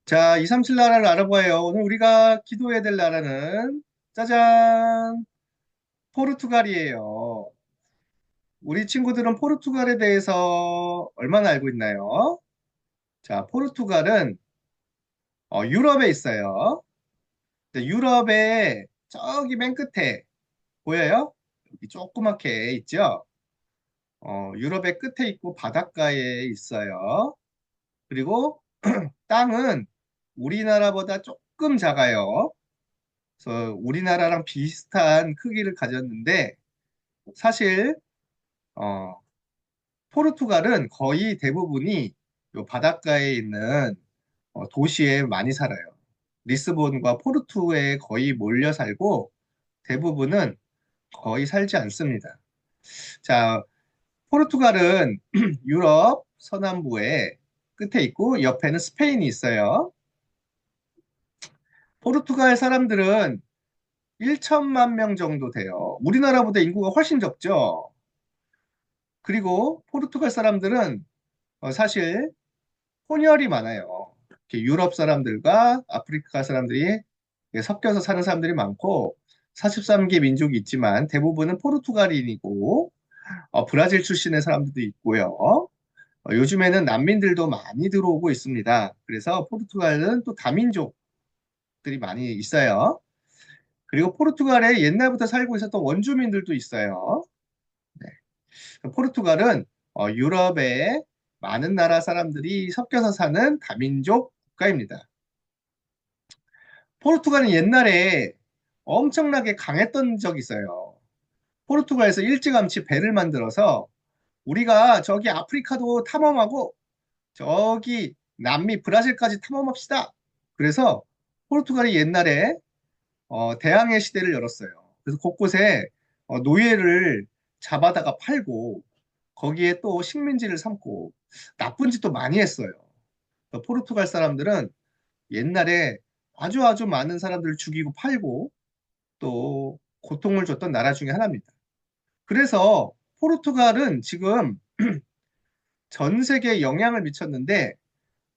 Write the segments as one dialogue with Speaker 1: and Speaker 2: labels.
Speaker 1: 자, 237 나라를 알아봐요. 오늘 우리가 기도해야 될 나라는 짜잔! 포르투갈이에요. 우리 친구들은 포르투갈에 대해서 얼마나 알고 있나요? 자, 포르투갈은 유럽에 있어요. 근데 유럽의 저기 맨 끝에 보여요? 여기 조그맣게 있죠? 유럽의 끝에 있고 바닷가에 있어요. 그리고 땅은 우리나라보다 조금 작아요. 그래서 우리나라랑 비슷한 크기를 가졌는데 사실 어, 포르투갈은 거의 대부분이 요 바닷가에 있는 도시에 많이 살아요. 리스본과 포르투에 거의 몰려 살고 대부분은 거의 살지 않습니다. 자, 포르투갈은 유럽 서남부에 끝에 있고 옆에는 스페인이 있어요. 포르투갈 사람들은 1천만 명 정도 돼요. 우리나라보다 인구가 훨씬 적죠. 그리고 포르투갈 사람들은 사실 혼혈이 많아요. 이렇게 유럽 사람들과 아프리카 사람들이 섞여서 사는 사람들이 많고 43개 민족이 있지만 대부분은 포르투갈인이고 브라질 출신의 사람들도 있고요. 요즘에는 난민들도 많이 들어오고 있습니다. 그래서 포르투갈은 또 다민족들이 많이 있어요. 그리고 포르투갈에 옛날부터 살고 있었던 원주민들도 있어요. 네. 포르투갈은 유럽의 많은 나라 사람들이 섞여서 사는 다민족 국가입니다. 포르투갈은 옛날에 엄청나게 강했던 적이 있어요. 포르투갈에서 일찌감치 배를 만들어서 우리가 저기 아프리카도 탐험하고 저기 남미 브라질까지 탐험합시다. 그래서 포르투갈이 옛날에 대항해 시대를 열었어요. 그래서 곳곳에 노예를 잡아다가 팔고 거기에 또 식민지를 삼고 나쁜 짓도 많이 했어요. 포르투갈 사람들은 옛날에 아주 많은 사람들을 죽이고 팔고 또 고통을 줬던 나라 중에 하나입니다. 그래서 포르투갈은 지금 전 세계에 영향을 미쳤는데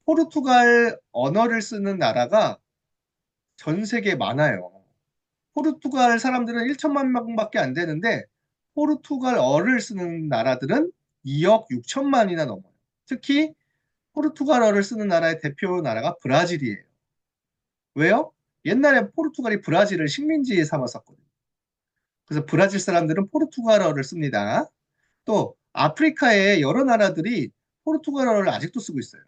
Speaker 1: 포르투갈 언어를 쓰는 나라가 전 세계에 많아요. 포르투갈 사람들은 1천만 명밖에 안 되는데 포르투갈어를 쓰는 나라들은 2억 6천만이나 넘어요. 특히 포르투갈어를 쓰는 나라의 대표 나라가 브라질이에요. 왜요? 옛날에 포르투갈이 브라질을 식민지에 삼았었거든요. 그래서 브라질 사람들은 포르투갈어를 씁니다. 또 아프리카의 여러 나라들이 포르투갈어를 아직도 쓰고 있어요.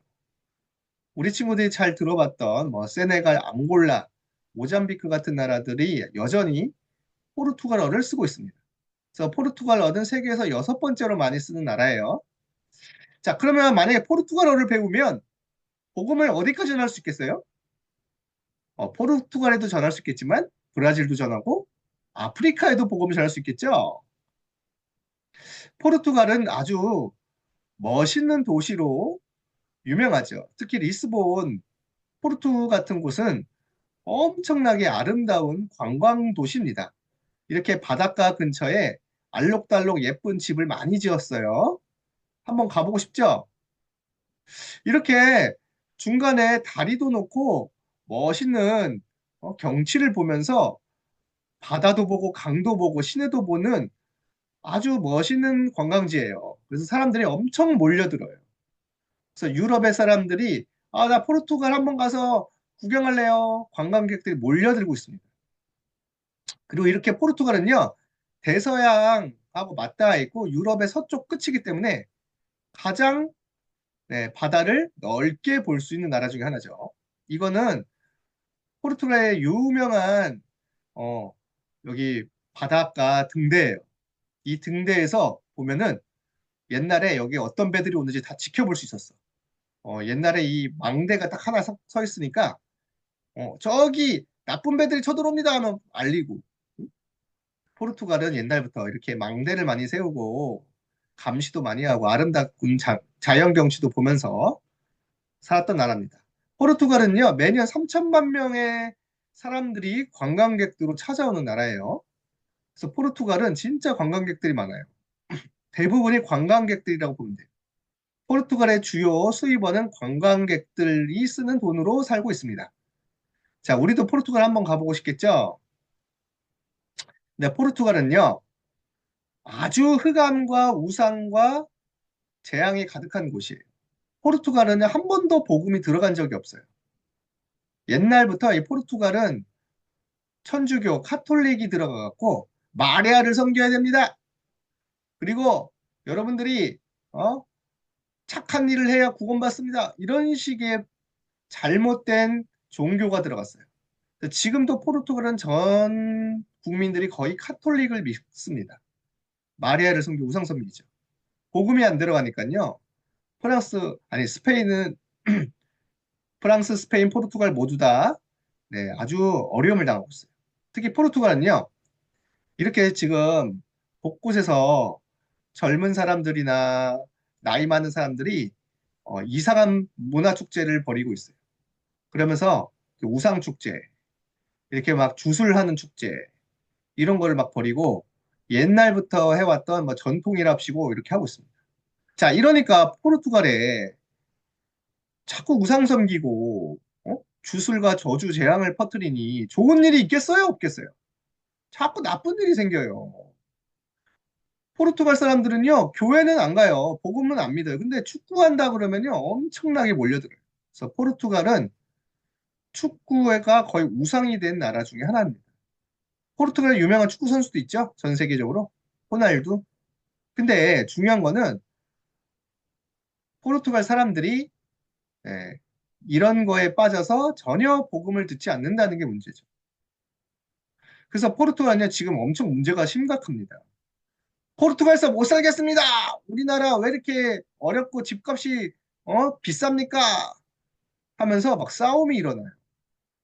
Speaker 1: 우리 친구들이 잘 들어봤던 뭐 세네갈, 앙골라, 모잠비크 같은 나라들이 여전히 포르투갈어를 쓰고 있습니다. 그래서 포르투갈어는 세계에서 여섯 번째로 많이 쓰는 나라예요. 자, 그러면 만약에 포르투갈어를 배우면 복음을 어디까지 전할 수 있겠어요? 포르투갈에도 전할 수 있겠지만 브라질도 전하고 아프리카에도 복음을 전할 수 있겠죠. 포르투갈은 아주 멋있는 도시로 유명하죠. 특히 리스본, 포르투 같은 곳은 엄청나게 아름다운 관광 도시입니다. 이렇게 바닷가 근처에 알록달록 예쁜 집을 많이 지었어요. 한번 가보고 싶죠? 이렇게 중간에 다리도 놓고 멋있는 경치를 보면서 바다도 보고 강도 보고 시내도 보는 아주 멋있는 관광지예요. 그래서 사람들이 엄청 몰려들어요. 그래서 유럽의 사람들이 나 포르투갈 한번 가서 구경할래요. 관광객들이 몰려들고 있습니다. 그리고 이렇게 포르투갈은요, 대서양하고 맞닿아 있고 유럽의 서쪽 끝이기 때문에 가장 네, 바다를 넓게 볼 수 있는 나라 중에 하나죠. 이거는 포르투갈의 유명한 어, 여기 바닷가 등대예요. 이 등대에서 보면은 옛날에 여기 어떤 배들이 오는지 다 지켜볼 수 있었어. 옛날에 이 망대가 딱 하나 서 있으니까 저기 나쁜 배들이 쳐들어옵니다 하면 알리고 포르투갈은 옛날부터 이렇게 망대를 많이 세우고 감시도 많이 하고 아름다운 자연 경치도 보면서 살았던 나라입니다. 포르투갈은요, 매년 3천만 명의 사람들이 관광객으로 찾아오는 나라예요. 그래서 포르투갈은 진짜 관광객들이 많아요. 대부분이 관광객들이라고 보면 돼요. 포르투갈의 주요 수입원은 관광객들이 쓰는 돈으로 살고 있습니다. 자, 우리도 포르투갈 한번 가보고 싶겠죠? 근데 포르투갈은요, 아주 흑암과 우상과 재앙이 가득한 곳이에요. 포르투갈은 한 번도 복음이 들어간 적이 없어요. 옛날부터 이 포르투갈은 천주교 카톨릭이 들어가갖고 마리아를 섬겨야 됩니다. 그리고 여러분들이 어? 착한 일을 해야 구원받습니다. 이런 식의 잘못된 종교가 들어갔어요. 지금도 포르투갈은 전 국민들이 거의 카톨릭을 믿습니다. 마리아를 섬기고 우상 섬기죠. 복음이 안 들어가니까요. 스페인은 프랑스, 스페인, 포르투갈 모두 다 네, 아주 어려움을 당하고 있어요. 특히 포르투갈은요. 이렇게 지금 곳곳에서 젊은 사람들이나 나이 많은 사람들이 이상한 문화 축제를 벌이고 있어요. 그러면서 그 우상 축제, 이렇게 막 주술하는 축제, 이런 거를 막 벌이고 옛날부터 해왔던 뭐 전통이랍시고 이렇게 하고 있습니다. 자, 이러니까 포르투갈에 자꾸 우상 섬기고 주술과 저주 재앙을 퍼뜨리니 좋은 일이 있겠어요? 없겠어요? 자꾸 나쁜 일이 생겨요. 포르투갈 사람들은요, 교회는 안 가요. 복음은 안 믿어요. 근데 축구한다 그러면요, 엄청나게 몰려들어요. 그래서 포르투갈은 축구가 거의 우상이 된 나라 중에 하나입니다. 포르투갈에 유명한 축구 선수도 있죠? 전 세계적으로. 호날두. 근데 중요한 거는 포르투갈 사람들이 예, 이런 거에 빠져서 전혀 복음을 듣지 않는다는 게 문제죠. 그래서 포르투갈은 지금 엄청 문제가 심각합니다. 포르투갈에서 못 살겠습니다. 우리나라 왜 이렇게 어렵고 집값이 비쌉니까? 하면서 막 싸움이 일어나요.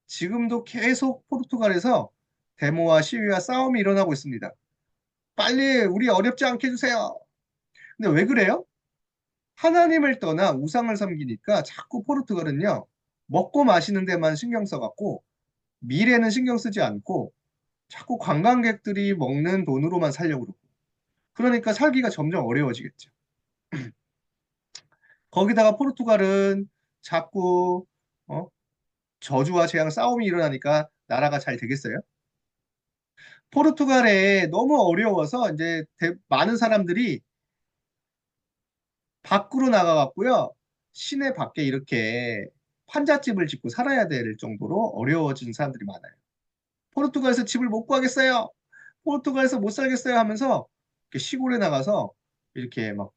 Speaker 1: 지금도 계속 포르투갈에서 데모와 시위와 싸움이 일어나고 있습니다. 빨리 우리 어렵지 않게 해주세요. 근데 왜 그래요? 하나님을 떠나 우상을 섬기니까 자꾸 포르투갈은요, 먹고 마시는 데만 신경 써갖고 미래는 신경 쓰지 않고 자꾸 관광객들이 먹는 돈으로만 살려고 그러고. 그러니까 살기가 점점 어려워지겠죠. 거기다가 포르투갈은 자꾸 어? 저주와 재앙 싸움이 일어나니까 나라가 잘 되겠어요? 포르투갈에 너무 어려워서 이제 많은 사람들이 밖으로 나가갖고요. 시내 밖에 이렇게 환잣집을 짓고 살아야 될 정도로 어려워진 사람들이 많아요. 포르투갈에서 집을 못 구하겠어요. 포르투갈에서 못 살겠어요 하면서 이렇게 시골에 나가서 이렇게 막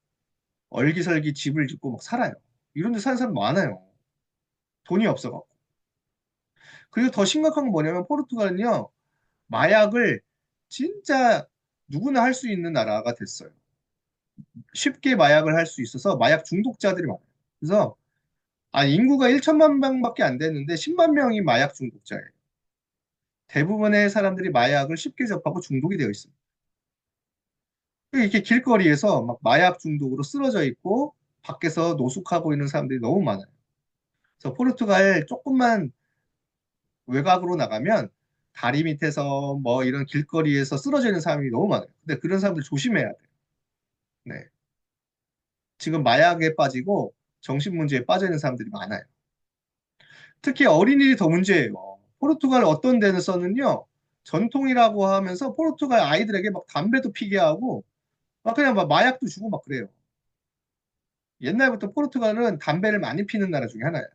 Speaker 1: 얼기설기 집을 짓고 막 살아요. 이런 데 사는 사람 많아요. 돈이 없어갖고. 그리고 더 심각한 건 뭐냐면 포르투갈은요. 마약을 진짜 누구나 할 수 있는 나라가 됐어요. 쉽게 마약을 할 수 있어서 마약 중독자들이 많아요. 그래서 인구가 1천만 명밖에 안 됐는데 10만 명이 마약 중독자예요. 대부분의 사람들이 마약을 쉽게 접하고 중독이 되어 있습니다. 이렇게 길거리에서 막 마약 중독으로 쓰러져 있고 밖에서 노숙하고 있는 사람들이 너무 많아요. 그래서 포르투갈 조금만 외곽으로 나가면 다리 밑에서 뭐 이런 길거리에서 쓰러져 있는 사람이 너무 많아요. 근데 그런 사람들 조심해야 돼요. 네. 지금 마약에 빠지고 정신 문제에 빠져 있는 사람들이 많아요. 특히 어린이들이 더 문제예요. 포르투갈 어떤 데서는요, 전통이라고 하면서 포르투갈 아이들에게 막 담배도 피게 하고, 막 그냥 막 마약도 주고 막 그래요. 옛날부터 포르투갈은 담배를 많이 피는 나라 중에 하나예요.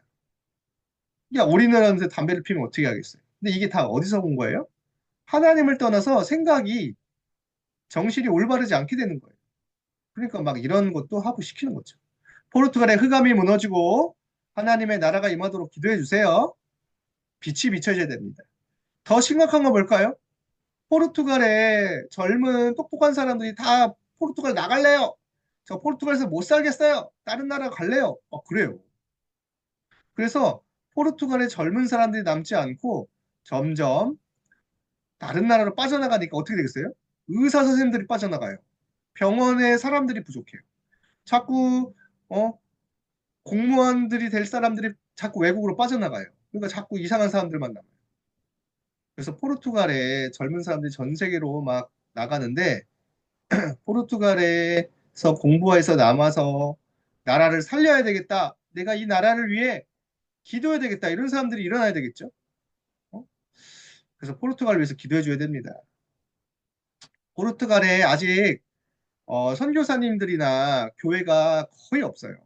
Speaker 1: 야, 우리나라한테 담배를 피면 어떻게 하겠어요? 근데 이게 다 어디서 본 거예요? 하나님을 떠나서 생각이 정신이 올바르지 않게 되는 거예요. 그러니까 막 이런 것도 하고 시키는 거죠. 포르투갈의 흑암이 무너지고 하나님의 나라가 임하도록 기도해 주세요. 빛이 비춰져야 됩니다. 더 심각한 건 뭘까요? 포르투갈의 젊은 똑똑한 사람들이 다 포르투갈 나갈래요. 저 포르투갈에서 못 살겠어요. 다른 나라 갈래요. 그래요. 그래서 포르투갈의 젊은 사람들이 남지 않고 점점 다른 나라로 빠져나가니까 어떻게 되겠어요? 의사 선생님들이 빠져나가요. 병원에 사람들이 부족해요. 자꾸 어, 공무원들이 될 사람들이 자꾸 외국으로 빠져나가요. 그러니까 자꾸 이상한 사람들만 남아요. 그래서 포르투갈에 젊은 사람들이 전 세계로 막 나가는데 포르투갈에서 공부해서 남아서 나라를 살려야 되겠다. 내가 이 나라를 위해 기도해야 되겠다. 이런 사람들이 일어나야 되겠죠. 어? 그래서 포르투갈을 위해서 기도해 줘야 됩니다. 포르투갈에 아직 선교사님들이나 교회가 거의 없어요.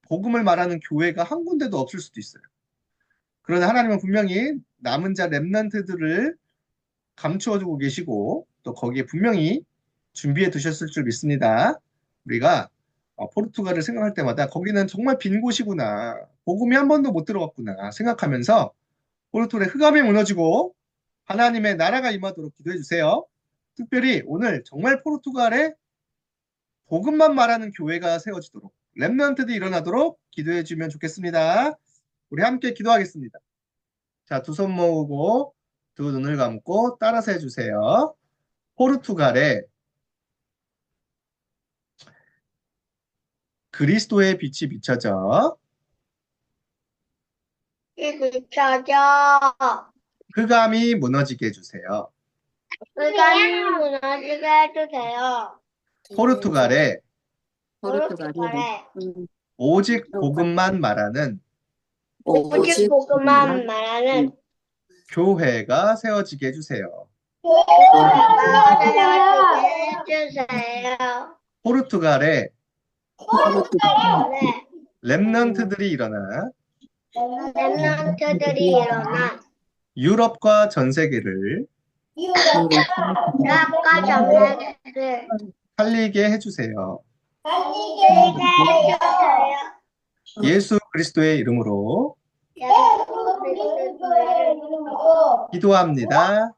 Speaker 1: 복음을 말하는 교회가 한 군데도 없을 수도 있어요. 그러나 하나님은 분명히 남은 자 렘넌트들을 감추어 두고 계시고 또 거기에 분명히 준비해 두셨을 줄 믿습니다. 우리가 포르투갈을 생각할 때마다 거기는 정말 빈 곳이구나. 복음이 한 번도 못 들어갔구나 생각하면서 포르투갈의 흑암이 무너지고 하나님의 나라가 임하도록 기도해 주세요. 특별히 오늘 정말 포르투갈에 복음만 말하는 교회가 세워지도록 렘넌트들이 일어나도록 기도해 주면 좋겠습니다. 우리 함께 기도하겠습니다. 자, 두 손 모으고 두 눈을 감고 따라서 해주세요. 포르투갈에 그리스도의 빛이 비춰져
Speaker 2: 비춰져
Speaker 1: 흑암이 무너지게 해주세요.
Speaker 2: 흑암이 무너지게 해주세요.
Speaker 1: 포르투갈에
Speaker 2: 포르투갈에
Speaker 1: 오직 복음만 말하는
Speaker 2: 오직 복음만 말하는
Speaker 1: 교회가 세워지게 해주세요.
Speaker 2: 교회가 세워지게 해주세요.
Speaker 1: 포르투갈에
Speaker 2: 네,
Speaker 1: 렘넌트들이 일어나
Speaker 2: 렘넌트들이 일어나
Speaker 1: 유럽과 전 세계를
Speaker 2: 유럽과 전세계를
Speaker 1: 살리게 해주세요.
Speaker 2: 살리게 해주세요.
Speaker 1: 예수 그리스도의 이름으로
Speaker 2: 예수 그리스도의 이름으로
Speaker 1: 기도합니다.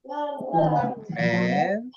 Speaker 2: 기도합니다.
Speaker 1: 아멘.